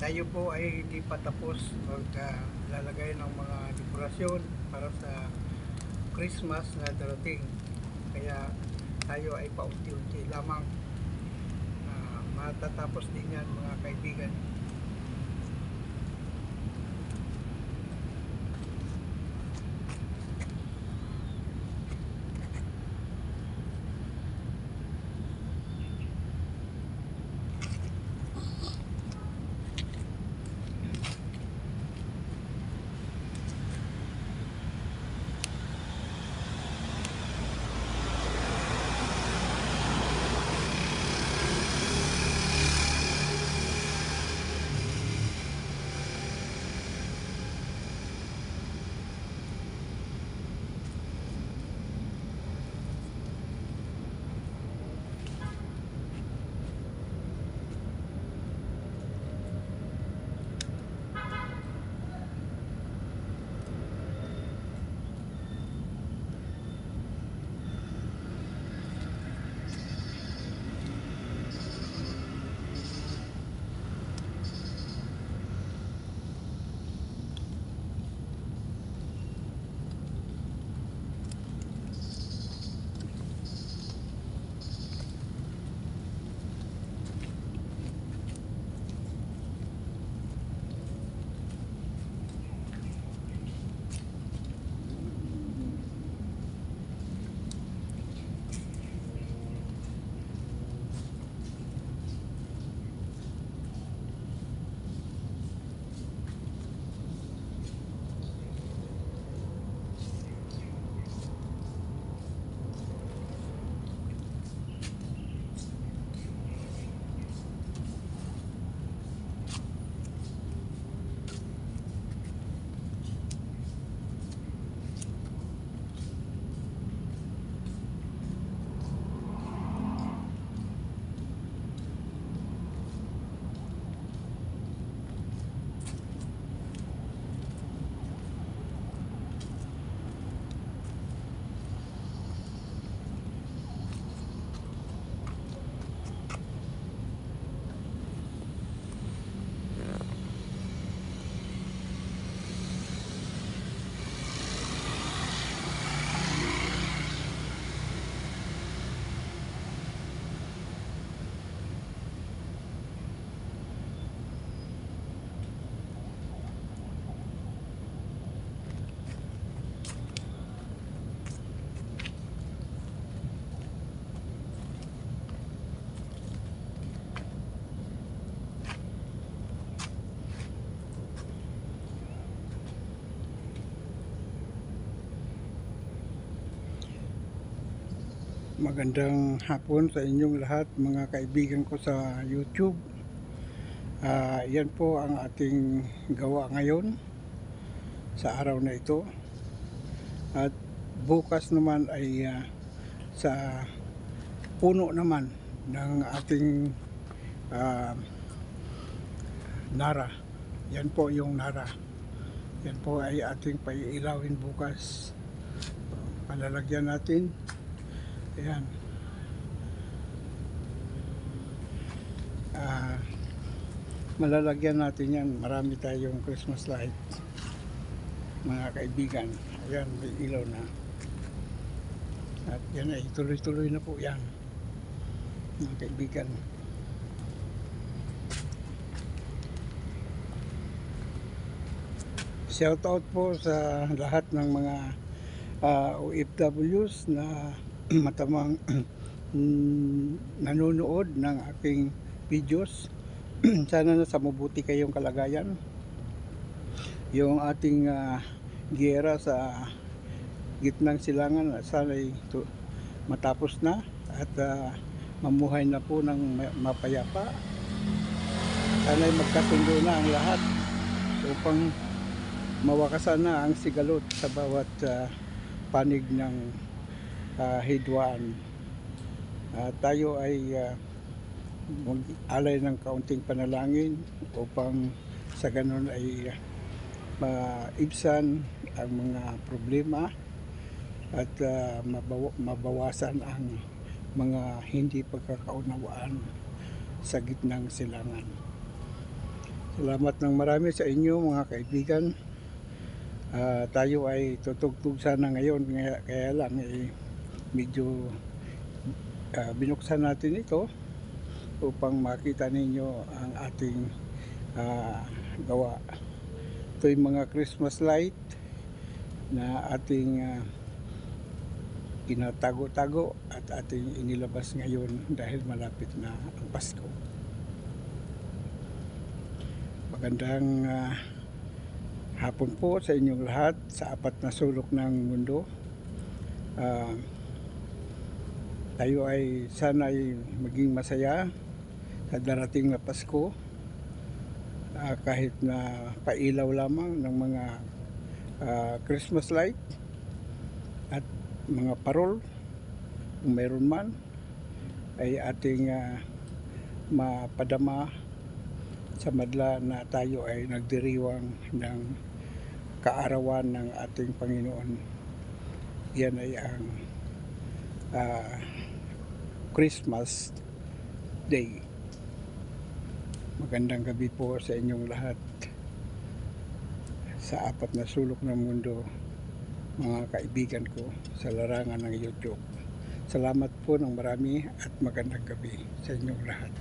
tayo po ay hindi pa tapos lalagay ng mga dekorasyon para sa Christmas na darating. Kaya tayo ay paunti-unti lamang. Matatapos din yan mga kaibigan. Magandang hapon sa inyong lahat mga kaibigan ko sa YouTube. Yan po ang ating gawa ngayon sa araw na ito. At bukas naman ay sa puno naman ng ating nara. Yan po yung nara. Yan po ay ating paiilawin bukas. Palalagyan natin. Ayan. Malalagyan natin yan. Marami tayong Christmas light mga kaibigan. Ayan, may ilaw na. At yan ay tuloy-tuloy na po yan mga kaibigan. Shout out po sa lahat ng mga OFWs na matamang nanonood ng aking videos. Sana nasa mabuti kayong kalagayan. Yung ating giyera sa gitnang silangan sana'y matapos na at mamuhay na po ng mapayapa. Sana'y magkasundo na ang lahat upang mawakasan na ang sigalot sa bawat panig ng hidwaan. Tayo ay mag-alay ng kaunting panalangin upang sa ganun ay maibsan ang mga problema at mabawasan ang mga hindi pagkakaunawaan sa gitnang silangan. Salamat ng marami sa inyo mga kaibigan. Tayo ay tutugtog sana ngayon, kaya lang medyo binuksan natin ito upang makita ninyo ang ating gawa. Ito yung mga Christmas light na ating kinatago-tago at ating inilabas ngayon dahil malapit na ang Pasko. Magandang hapon po sa inyong lahat sa apat na sulok ng mundo. Tayo ay sana ay maging masaya sa darating na Pasko, kahit na pailaw lamang ng mga Christmas light at mga parol, kung mayroon man, ay ating mapadama sa madla na tayo ay nagdiriwang ng kaarawan ng ating Panginoon. Yan ay ang Christmas Day. Magandang gabi po sa inyong lahat sa apat na sulok ng mundo, mga kaibigan ko sa larangan ng YouTube. Salamat po ng marami at magandang gabi sa inyong lahat.